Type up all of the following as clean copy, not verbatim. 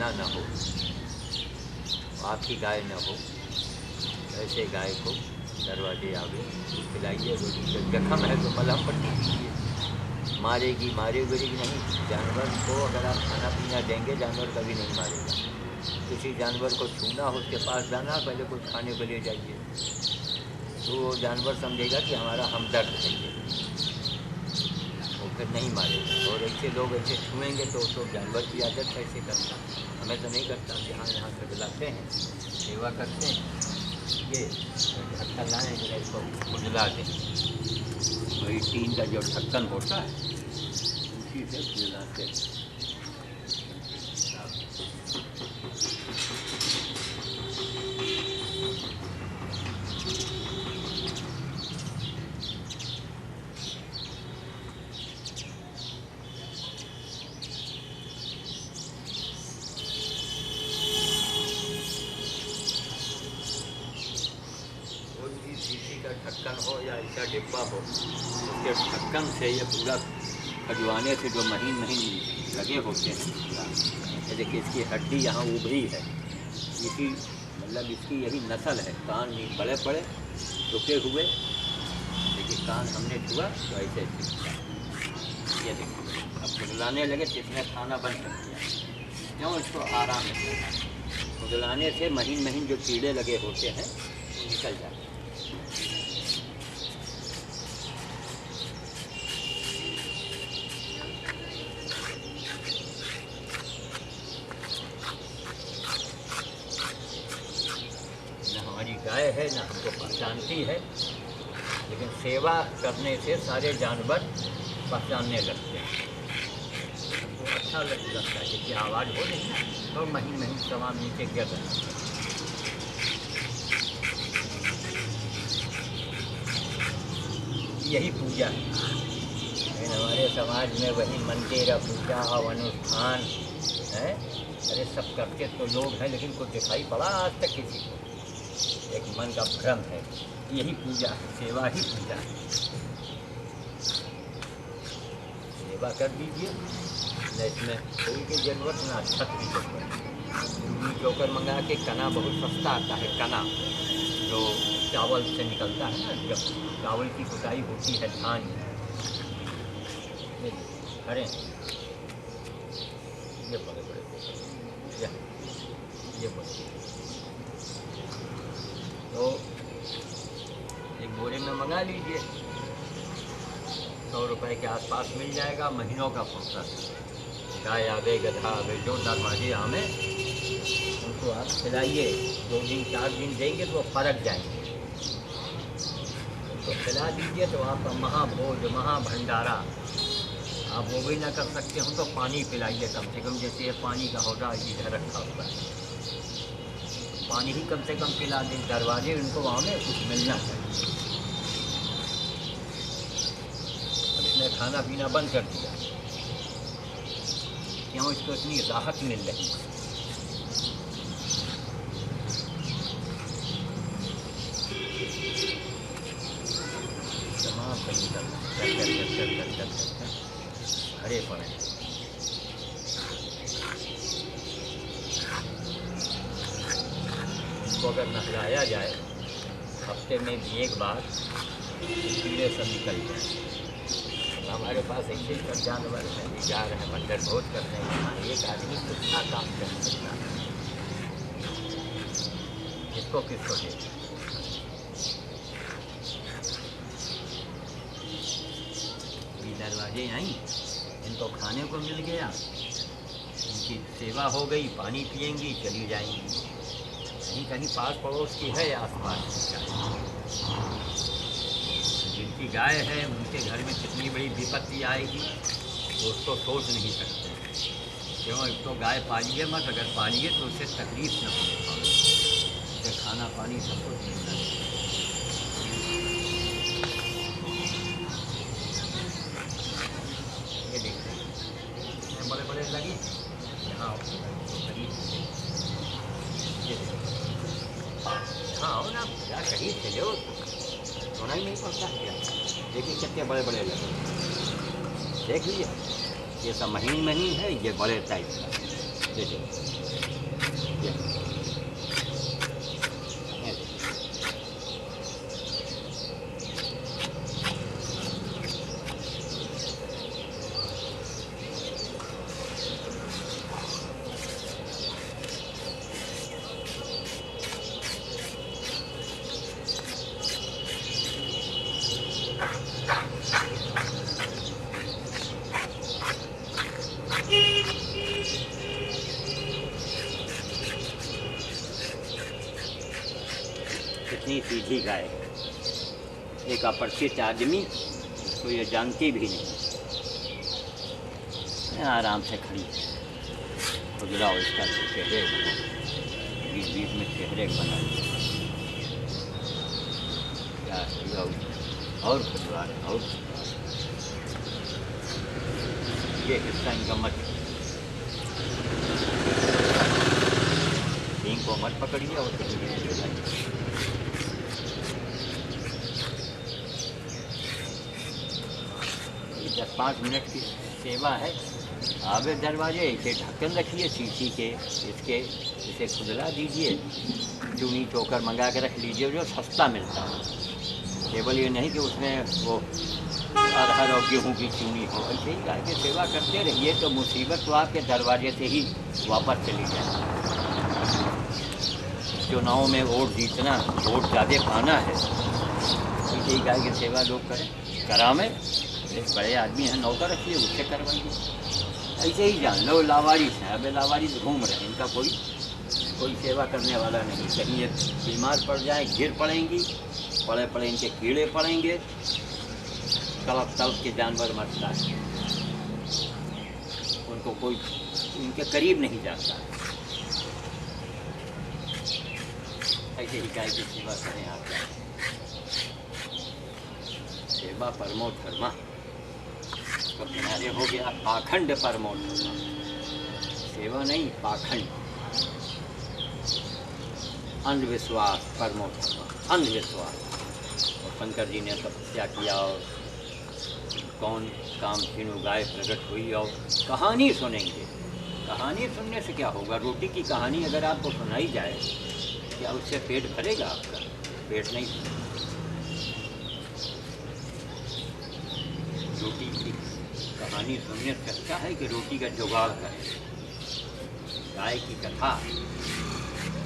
मेरा न हो, आपकी गाय न हो, ऐसे गाय को दरवाजे आगे खिलाइए। जब जख्म है तो मलहम पट्टी कीजिए। मारेगी नहीं, जानवर को अगर आप खाना पीना देंगे जानवर कभी नहीं मारेगा। किसी जानवर को छूना हो, उसके पास जाना, पहले कुछ खाने को ले जाइए, तो वो जानवर समझेगा कि हमारा हमदर्द है ये, वो फिर नहीं मारेगा। और ऐसे लोग ऐसे छुएंगे तो जानवर की आदत कैसे करता, हमें तो नहीं करता। यहाँ से बुलाते हैं, सेवा करते हैं, ये ढक्कन लाएँ जरा इसको खुजला दें, वही टीन का जो ढक्कन होता है उसी से खुजलाते हैं। शीशी का ढक्कन हो या ऐसा डिब्बा हो, उसके ढक्कन से ये पूरा खजवाने से जो महीन लगे होते हैं, देखिए इसकी हड्डी यहाँ उभरी है, इसी मतलब इसकी यही नस्ल है। कान भी बड़े बड़े रुके हुए, देखिए कान हमने छुआ तो ऐसे ये देखिए अब खुजलाने लगे तो इसमें खाना बन सकती है। क्यों? इसको आराम है, खुजलाने से महीन जो कीड़े लगे होते हैं वो निकल जाते हैं। हमारी गाय है ना हमको पहचानती है, लेकिन सेवा करने से सारे जानवर पहचानने लगते हैं। हमको अच्छा लगता है कि आवाज़ हो रही है तो महीन तमाम नीचे गिर रहा है। यही पूजा है, लेकिन हमारे समाज में वही मंदिर पूजा और अनुष्ठान है। अरे सब करते तो लोग हैं, लेकिन कुछ दिखाई पड़ा आज तक किसी को? एक मन का भ्रम है। यही पूजा है, सेवा ही पूजा है। सेवा कर दीजिए, न इसमें फूल की ज़रूरत ना छत की ज़रूरत। चोकर मंगा के, कना बहुत सस्ता आता है, कना जो चावल से निकलता है ना, जब चावल की कुटाई होती है धान खड़े, ये बड़े ये बड़े तो एक बोरे में मंगा लीजिए, 100 रुपये के आसपास मिल जाएगा, महीनों का फुर्सत। गाय आवे गधा आवे जो दरवाजे आवे उनको आप खिलाइए। 2 दिन 4 दिन देंगे तो वो फर्क जाएंगे, तो खिला दीजिए। तो आपका महाभोज महाभंडारा आप वो भी ना कर सकते हो तो पानी पिलाइए कम से कम। जैसे ये पानी का होगा इधर रखा हुआ है, पानी ही कम से कम पिला दें। दरवाजे उनको वहाँ में कुछ मिलना चाहिए। अब इसने खाना पीना बंद कर दिया, क्यों? इसको इतनी राहत मिल रही है। तमाम कहीं कर हरे पड़े। इनको अगर नहलाया जाए हफ्ते में भी एक बार, कीड़े सब निकल जाए। हमारे पास ऐसे कर जानवर हैं, जा रहे हैं मंदिर भोज करते हैं, यहाँ एक आदमी कितना काम कर सकता है, इसको किसको दे? दरवाजे आई, इनको खाने को मिल गया, इनकी सेवा हो गई, पानी पिएंगी, चली जाएंगी। कहीं पास पड़ोस की है या आसपास जिनकी गाय है उनके घर में कितनी बड़ी विपत्ति आएगी वो उसको सोच नहीं सकते। क्यों? एक तो गाय पालिए मत, अगर पालिए तो उसे तकलीफ न हो, उसे खाना पानी सब कुछ मिलना चाहिए। ये देखते हैं बड़े लगे यहाँ हाँ हो ना, क्या कहीं चले हो होना ही नहीं पड़ता है क्या? देखिए कितने बड़े लगे, देख लीजिए, ये सब महीन है, ये बड़े टाइप का। देखिए ये कितनी सीधी गाय है। एक अपरिचित आदमी तो ये जानती भी नहीं, आराम से खड़ी है। खुजलाओ इसका चेहरे बना, बीच बीच में चेहरे बना, क्या और खुजला और ये हिस्सा इनका मत, इनको मत पकड़िए और 10-5 मिनट की सेवा है। आगे दरवाजे इसे ढक्कन रखिए शीशी के, इसके इसे खुदला दीजिए, चूनी चोकर मंगा के रख लीजिए जो सस्ता मिलता है। केवल ये नहीं कि उसमें वो अरहर और गेहूँ की चूनी हो। ऐसे ही गाय की सेवा करते रहिए तो मुसीबत तो आपके दरवाजे से ही वापस चली जाए। चुनाव में वोट जीतना, वोट ज़्यादा पाना है, इसी गाय की सेवा लोग करें। करामें एक बड़े आदमी हैं, नौकर रखिए, उससे करवाइए। ऐसे ही जान लो लावारिस हैं, अब लावारिस घूम रहे हैं, इनका कोई सेवा करने वाला नहीं। कहीं ये बीमार पड़ जाए, गिर पड़ेंगी, पड़े इनके कीड़े पड़ेंगे, तड़प के जानवर मरता है, उनको कोई इनके करीब नहीं जाता है। ऐसे ही गाय की सेवा करें आप। सेवा परमो धर्मा, तो किनारे हो गया पाखंड परमो धर्मा। सेवा नहीं, पाखंड, अंधविश्वास परमो धर्मा, अंधविश्वास। और शंकर जी ने तपस्या किया और कौन कामधेनु गाय प्रकट हुई और कहानी सुनेंगे। कहानी सुनने से क्या होगा? रोटी की कहानी अगर आपको सुनाई जाए, क्या उससे पेट भरेगा आपका? पेट नहीं। रोटी की कहानी सुनने से अच्छा है कि रोटी का जुगाड़ करें। गाय की कथा,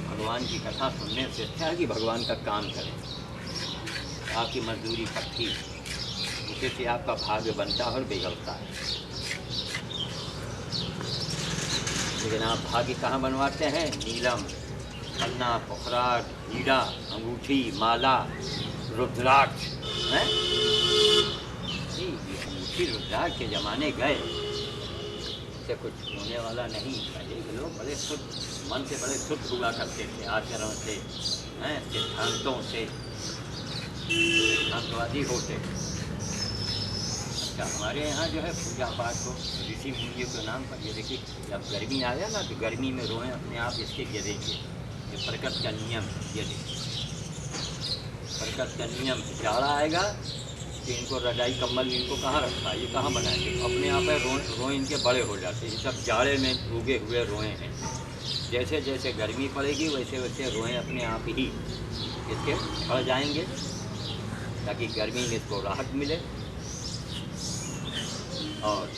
भगवान की कथा सुनने से अच्छा है कि भगवान का काम करें। आपकी मजदूरी पक्की, उसे से आपका भाग्य बनता है और बिगड़ता है। लेकिन आप भाग्य कहाँ बनवाते हैं? नीलम, पन्ना, पुखराट, हीरा, अंगूठी, माला, रुद्राक्ष हैं? अंगूठी रुद्राक्ष के ज़माने गए, इससे कुछ होने वाला नहीं। पहले के लोग बड़े शुद्ध मन से, बड़े शुद्ध हुआ करते थे, आचरण से, हैं, सिद्धांतों से, सिद्धांतवादी होते। अच्छा, हमारे यहाँ जो है पूजा पाठ को ऋषि मुनियों के नाम पर, ये देखिए जब गर्मी आया ना तो गर्मी में रोएं अपने आप इसके गिरेंगे। ये प्रकृति का नियम, ये देखिए प्रकृति का नियम। जाड़ा आएगा कि इनको रजाई कम्बल इनको कहाँ रखा है, ये कहाँ बनाएंगे? अपने आप है रोएं इनके बड़े हो जाते हैं। ये सब जाड़े में उगे हुए रोएं हैं। जैसे जैसे गर्मी पड़ेगी वैसे वैसे रोएं अपने आप ही इसके बढ़ जाएंगे, ताकि गर्मी में इसको राहत मिले। और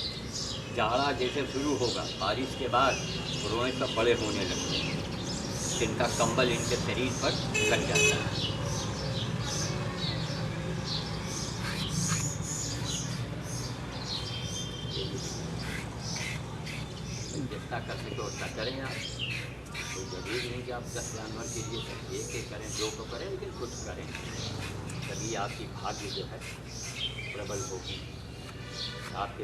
जाड़ा जैसे शुरू होगा, बारिश के बाद रोएं सब बड़े होने लगते हैं, इनका कंबल इनके शरीर पर लग जाता है। जितना कर सके उतना करें आप। कोई जरूरी नहीं कि आप 10 जानवर के लिए सब एक करें, 2 तो करें, लेकिन कुछ करें, तभी आपकी भाग्य जो है प्रबल होगी, आपके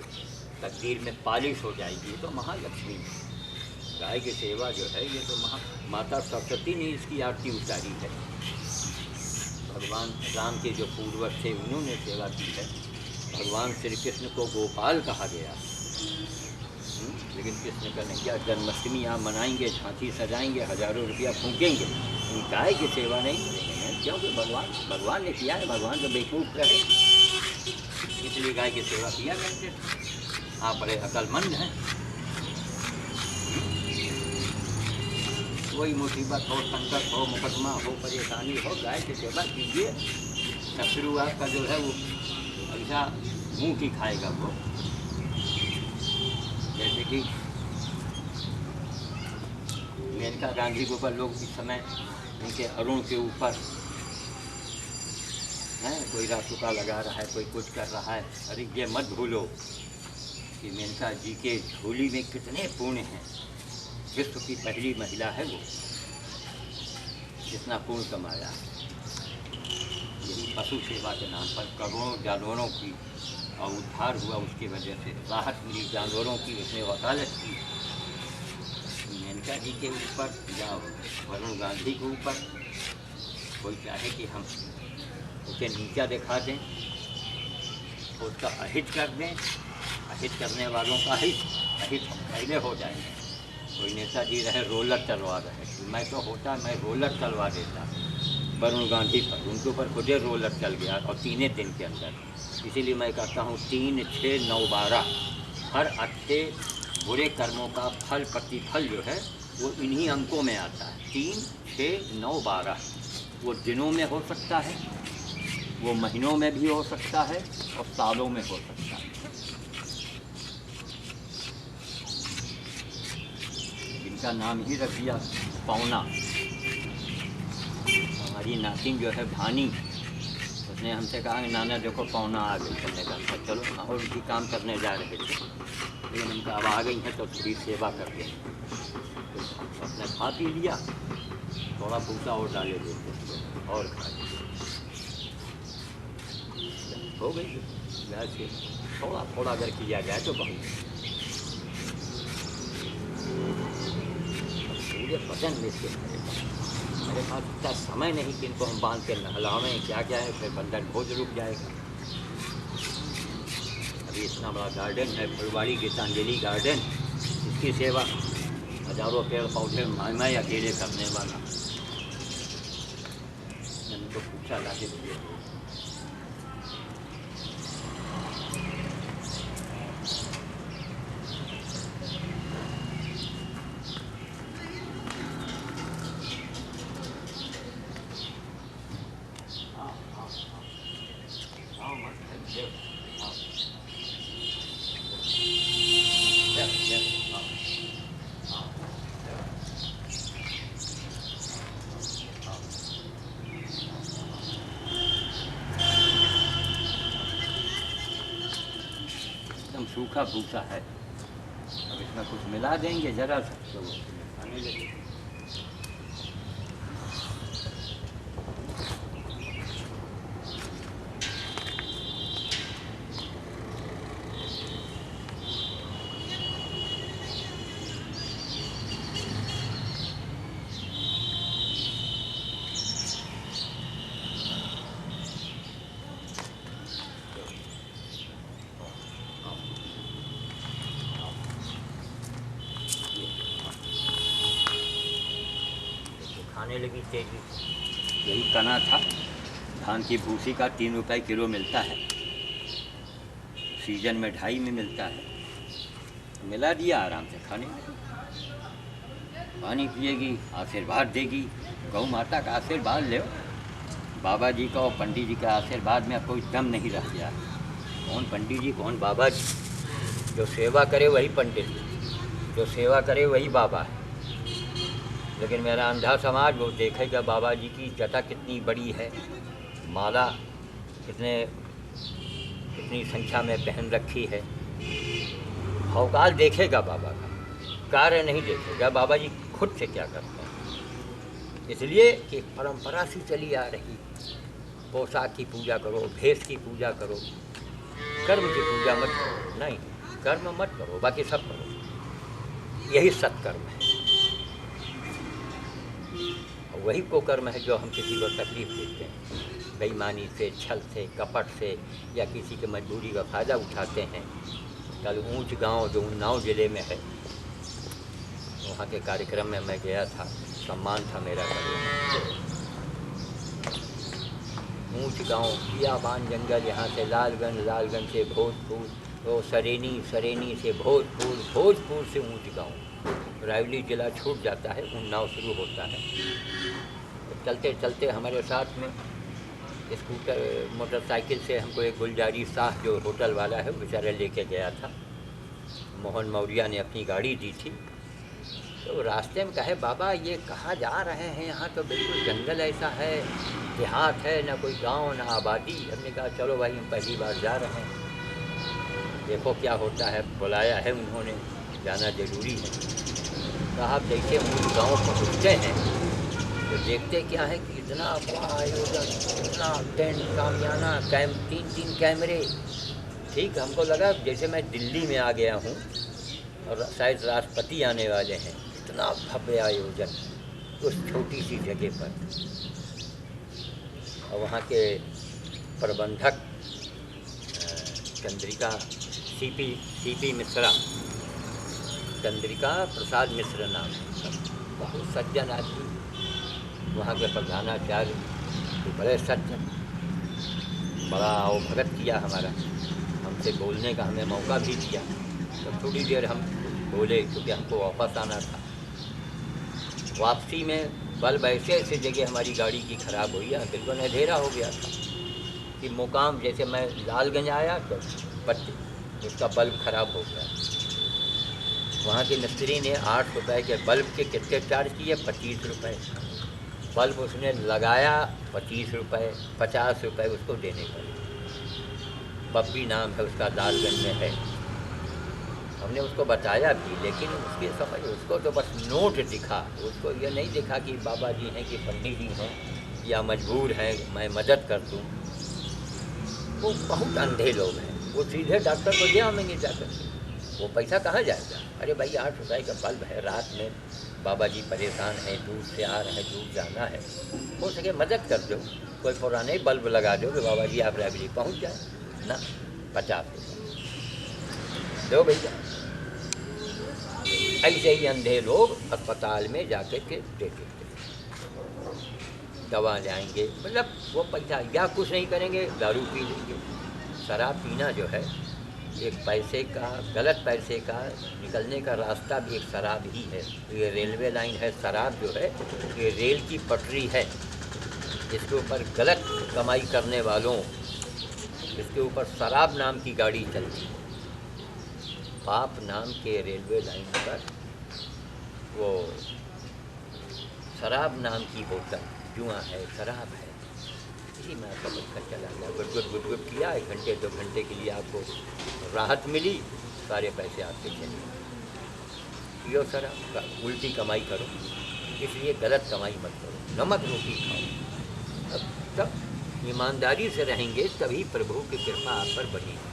तकदीर में पालिश हो जाएगी। तो महालक्ष्मी गाय की सेवा जो है ये तो माता सरस्वती ने इसकी आरती उतारी है। भगवान राम के जो पूर्वज थे उन्होंने सेवा की है। भगवान श्री कृष्ण को गोपाल कहा गया, लेकिन कृष्ण कन्हैया जन्माष्टमी आप मनाएंगे, झांकी सजाएंगे, हजारों रुपया फूकेंगे, गाय की सेवा नहीं करेंगे, क्योंकि भगवान ने किया है। भगवान तो बेवकूफ़ रहे, इसलिए गाय की सेवा किया करते थे। आप बड़े अक्लमंद हैं। कोई मुसीबत हो, संकट हो, मुकदमा हो, परेशानी हो, गाय की सेवा कीजिए। शत्रु आपका जो है वो ऐसा मुँह की खाएगा वो। जैसे कि मेनका गांधी के ऊपर लोग इस समय उनके अरुण के ऊपर है, कोई रासुका लगा रहा है, कोई कुछ कर रहा है। अरे ये मत भूलो कि मेनका जी के झोली में कितने पुण्य हैं। विश्व की पहली महिला है वो, जितना पुण्य कमाया। यही पशु सेवा के नाम पर करोड़ों जानवरों की और उद्धार हुआ, उसकी वजह से राहत मिली जानवरों की, उसने वकालत की। मेनका जी के ऊपर या वरुण गांधी के ऊपर कोई चाहे कि हम उसे नीचा दिखा दें, उसका अहित कर दें, अहित करने वालों का अहित हम पहले हो जाएंगे। कोई नेताजी रहे रोलर चलवा रहे, मैं तो होता मैं रोलर चलवा देता वरुण गांधी पर, उनके ऊपर खुदे रोलर चल गया और 3 दिन के अंदर। इसीलिए मैं कहता हूँ 3, 6, 9, 12 हर अच्छे बुरे कर्मों का फल प्रतिफल जो है वो इन्हीं अंकों में आता है। 3, 6, 9, 12 वो दिनों में हो सकता है, वो महीनों में भी हो सकता है और सालों में हो सकता है। इनका नाम ही रख दिया पौना। हमारी नातिन जो है भानी, उसने हमसे कहा कि नाना देखो पौना आ गई। हमने कहा चलो, और भी काम करने जा रहे थे, लेकिन उनका अब आ गई है तो थोड़ी सेवा करते हैं। तो उसने खा पी लिया, थोड़ा भूसा और डाले देते और खा लिया, हो गई। वैसे थोड़ा थोड़ा अगर किया जाए तो बहुत। पूरे बदन में से मेरे पास इतना समय नहीं कि इनको हम बांध के नहलावें, क्या क्या है, फिर बंधन भोज रुक जाएगा। अभी इतना बड़ा गार्डन है फुलवाड़ी गीतांजलि गार्डन, इसकी सेवा हजारों पेड़ पौधे मैं अकेले करने वाला। मैंने तो पूछा लाके दिए। एकदम सूखा भूसा है, अब इसमें कुछ मिला देंगे जरा सा तो वो खाने लगे। खाने लगी तेजी। यही कना था धान की भूसी का, 3 रुपये किलो मिलता है, सीजन में 2.5 में मिलता है। मिला दिया, आराम से खाने लगी, पानी पिएगी, आशीर्वाद देगी। गौ माता का आशीर्वाद ले, बाबा जी का और पंडित जी का आशीर्वाद में कोई दम नहीं रह गया। कौन पंडित जी, कौन बाबा जी? जो सेवा करे वही पंडित, जो सेवा करे वही बाबा है। लेकिन मेरा अंधा समाज वो देखेगा बाबा जी की जटा कितनी बड़ी है, माला कितनी संख्या में पहन रखी है, भौकाल देखेगा बाबा का, कार्य नहीं देखेगा बाबा जी खुद से क्या करते हैं। इसलिए कि परंपरा सी चली आ रही, पोशाक की पूजा करो, भेष की पूजा करो, कर्म की पूजा मत करो। नहीं, कर्म मत करो, बाकी सब करो, यही सत्कर्म है। वही को कर्म है जो हम किसी को तकलीफ देते हैं, बेईमानी से, छल से, कपट से, या किसी की मजबूरी का फ़ायदा उठाते हैं। कल ऊंच गांव जो उन्नाव ज़िले में है, वहाँ के कार्यक्रम में मैं गया था, सम्मान था मेरा कल। ऊंच गांव, बियाबान जंगल, यहाँ से लालगंज से भोजपुर, तो सरेनी से भोजपुर, भोजपुर से ऊंच गांव। रायबली जिला छूट जाता है, उन्नाव शुरू होता है। चलते चलते हमारे साथ में स्कूटर मोटरसाइकिल से हमको एक गुलजारी शाह जो होटल वाला है बेचारा लेके गया था। मोहन मौर्य ने अपनी गाड़ी दी थी। तो रास्ते में कहे, बाबा ये कहाँ जा रहे हैं, यहाँ तो बिल्कुल जंगल ऐसा है, देहात है, ना कोई गांव ना आबादी। हमने कहा चलो भाई हम पहली बार जा रहे हैं, देखो क्या होता है, बुलाया है उन्होंने, जाना ज़रूरी है। साहब जैसे मूल गांव पहुँचते हैं तो देखते क्या है कि इतना बड़ा आयोजन, इतना टेंट, शामियाना, 3 कैमरे। ठीक, हमको लगा जैसे मैं दिल्ली में आ गया हूँ और शायद राष्ट्रपति आने वाले हैं, इतना भव्य आयोजन उस छोटी सी जगह पर। और वहाँ के प्रबंधक चंद्रिका सीपी मिश्रा, चंद्रिका प्रसाद मिश्र नाम, बहुत सज्जन आदमी। वहाँ के प्रधानाचार्य तो बड़े सज्जन, बड़ा अवभगत किया हमारा, हमसे बोलने का हमें मौका भी दिया। तो थोड़ी देर हम बोले क्योंकि हमको वापस आना था। वापसी में बल्ब ऐसे जगह हमारी गाड़ी की ख़राब हुई है, बिल्कुल अंधेरा हो गया था कि मुकाम, जैसे मैं लालगंज आया तो उसका बल्ब ख़राब हो गया। वहाँ के मिस्त्री ने 8 रुपये के बल्ब के कितने चार्ज किए, 25 रुपये। बल्ब उसने लगाया 25 रुपये, 50 रुपये उसको देने पड़े। बब्बी नाम है उसका, लालगंज में है। हमने उसको बताया भी, लेकिन उसके समझ उसको तो बस नोट दिखा, उसको ये नहीं दिखा कि बाबा जी हैं कि पंडित जी हैं या मजबूर हैं मैं मदद कर दूँ। वो बहुत अंधे लोग हैं, वो सीधे डॉक्टर को दे आवेंगे जाकर, वो पैसा कहाँ जाएगा। अरे भाई 8 रुपये का बल्ब है, रात में बाबा जी परेशान हैं, दूर से आ रहे हैं, दूर जाना है, हो सके मदद कर दो, कोई पुराने बल्ब लगा दो कि बाबा जी आप रायबली पहुँच जाए ना। 50 रुपये दो भैया। ऐसे ही अंधे लोग अस्पताल में जाके के देते थे, दवा जाएंगे, मतलब वो पैसा या कुछ नहीं करेंगे, दारू पी लेंगे। शराब पीना जो है एक पैसे का, गलत पैसे का निकलने का रास्ता भी एक शराब ही है। ये रेलवे लाइन है, शराब जो है ये रेल की पटरी है, इसके ऊपर गलत कमाई करने वालों, इसके ऊपर शराब नाम की गाड़ी चलती है। पाप नाम के रेलवे लाइन पर वो शराब नाम की बोतल, जुआ है, शराब है, इसी में आपका बचकर चला गया, गुट किया, 1 घंटे 2 घंटे के लिए आपको राहत मिली, सारे पैसे आपके चले। पियो शराब का, उल्टी कमाई करो, इसलिए गलत कमाई मत करो, नमक रोटी खाओ। अब तब ईमानदारी से रहेंगे तभी प्रभु की कृपा आप पर बनेगी।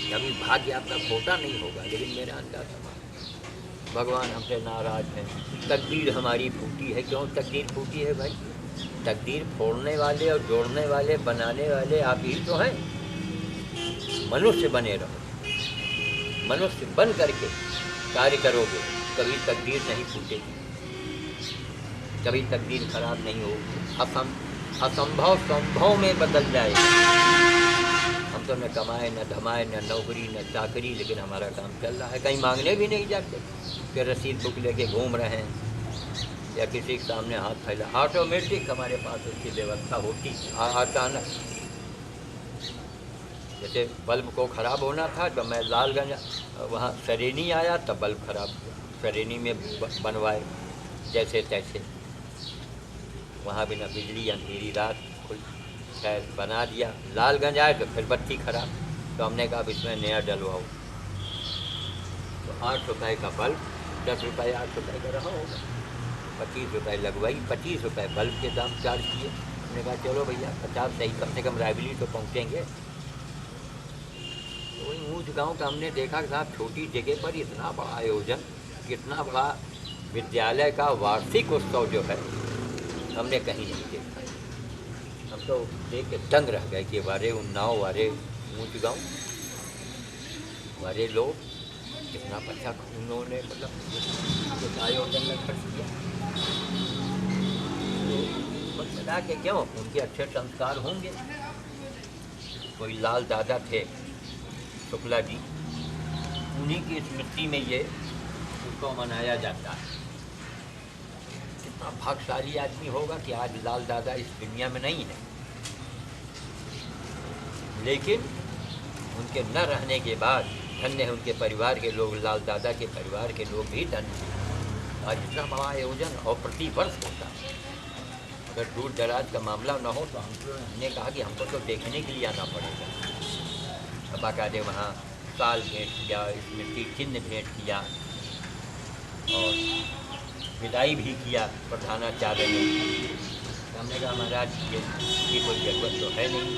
कभी भाग्य आपका खोटा नहीं होगा, लेकिन मेरा अंदाज भगवान हमसे नाराज हैं, तकदीर हमारी फूटी है। क्यों तकदीर फूटी है भाई? तकदीर फोड़ने वाले और जोड़ने वाले, बनाने वाले आप ही तो हैं। मनुष्य बने रहो, मनुष्य बन करके कार्य करोगे, कभी तकदीर नहीं फूटेगी, कभी तकदीर खराब नहीं होगी, असंभव संभव में बदल जाएगा। हम तो न कमाए, न धमाए, न नौकरी, न चाकरी, लेकिन हमारा काम चल रहा है। कहीं मांगने भी नहीं जाते कि रसीद बुक लेके घूम रहे हैं या किसी के सामने हाथ फैला। ऑटोमेटिक हमारे पास उसकी व्यवस्था होती। अचानक जैसे बल्ब को ख़राब होना था तो मैं लालगंज वहाँ सरेनी आया, तब बल्ब ख़राब हुआ, सरेनी में बनवाए जैसे तैसे, वहाँ बिना बिजली, अंधेरी रात, खुल खैर बना दिया। लालगंज आए तो फिर बत्ती खराब, तो हमने कहा अब इसमें नया डलवाओ। तो 8 रुपये का बल्ब, 10 रुपये 8 रुपये का रहा होगा, 25 रुपये लगवाई, 25 रुपये बल्ब के दाम चार्ज किए। हमने कहा चलो भैया 50 सही, कम से कम रायबली तो पहुँचेंगे। तो वही ऊँच गाँव का हमने देखा कि साहब छोटी जगह पर इतना बड़ा आयोजन, इतना बड़ा विद्यालय का वार्षिक उत्सव जो है हमने कहीं नहीं देखा। हम तो देख के दंग रह गए कि वारे उन्नाव, वारे ऊँच गाँव, वारे लोग, कितना पैसा उन्होंने मतलब उस आयोजन में खर्च किया। बस बता के क्यों, उनके अच्छे संस्कार होंगे। कोई लाल दादा थे शुक्ला जी, उन्हीं की स्मृति में ये उनको मनाया जाता है। कितना भाग्यशाली आदमी होगा कि आज लाल दादा इस दुनिया में नहीं है, लेकिन उनके न रहने के बाद धन्य है उनके परिवार के लोग, लाल दादा के परिवार के लोग भी धन्य हैं। आज इतना बड़ा आयोजन और प्रति वर्ष होता है। अगर दूर दराज का मामला न हो तो हमने कहा कि हमको तो देखने के लिए आना पड़ेगा। बाकायदे वहाँ साल भेंट किया, स्मृति चिन्ह भेंट किया और विदाई भी किया प्रधानाचार्य ने। हमने कहा महाराज ये कोई ज़रूरत तो है नहीं।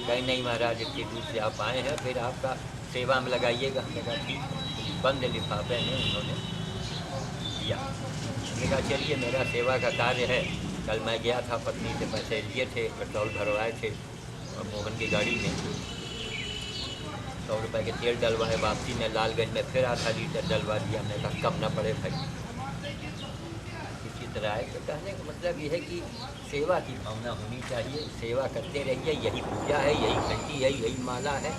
कहीं नहीं महाराज, इतनी दूर से आप आए हैं, फिर आपका सेवा में लगाइएगा। हमने कहा ठीक है। बंद लिफाफे में उन्होंने दिया। हमने कहा चलिए मेरा सेवा का कार्य है। कल मैं गया था, पत्नी से पैसे लिए थे, पेट्रोल भरवाए थे और मोहन की गाड़ी में 100 रुपये के तेल डलवाए। वापसी में लालगंज में फिर आधा लीटर डलवा दिया। हमने कहा कम ना पड़े भाई। इसी तरह है। तो कहने का मतलब ये है कि सेवा की भावना होनी चाहिए। सेवा करते रहिए, यही पूजा है, यही घंटी है, यही माला है।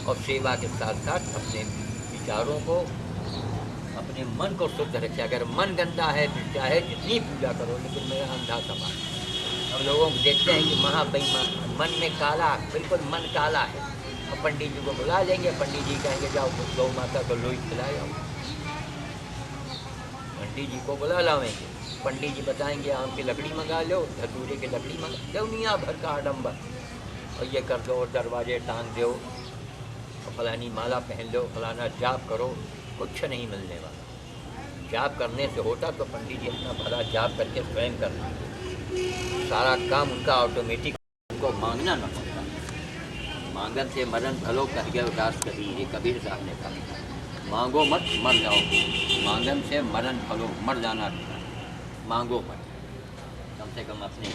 और सेवा के साथ साथ अपने विचारों को, अपने मन को शुद्ध रखिए। अगर मन गंदा है फिर चाहे जितनी पूजा करो, लेकिन मेरा अंधा समाज। हम लोगों को देखते हैं कि महाबेईमान, मन में काला, बिल्कुल मन काला है। और पंडित जी को बुला लेंगे, पंडित जी कहेंगे जाओ गौ माता को लोई खिलाए आओ। पंडित जी को बुला लाएंगे, पंडित जी बताएंगे आम की लकड़ी मंगा लो, धतूरे की लकड़ी मंगा, दुनिया भर का आडम्बर। और ये कर दो, दरवाजे टांग दो, और फलानी माला पहन लो, फलाना जाप करो। कुछ नहीं मिलने वाला। जाप करने से होता तो पंडित जी अपना भला जाप करके स्वयं कर लेंगे। सारा काम उनका ऑटोमेटिक, उनको मांगना न पड़ता। मांगन से मरण भलो कह गए उदास कभी, कबीर साहब ने कहा मांगो मत मर जाओ। मांगन से मरण भलो, मर जाना, मांगो मत। कम से कम अपने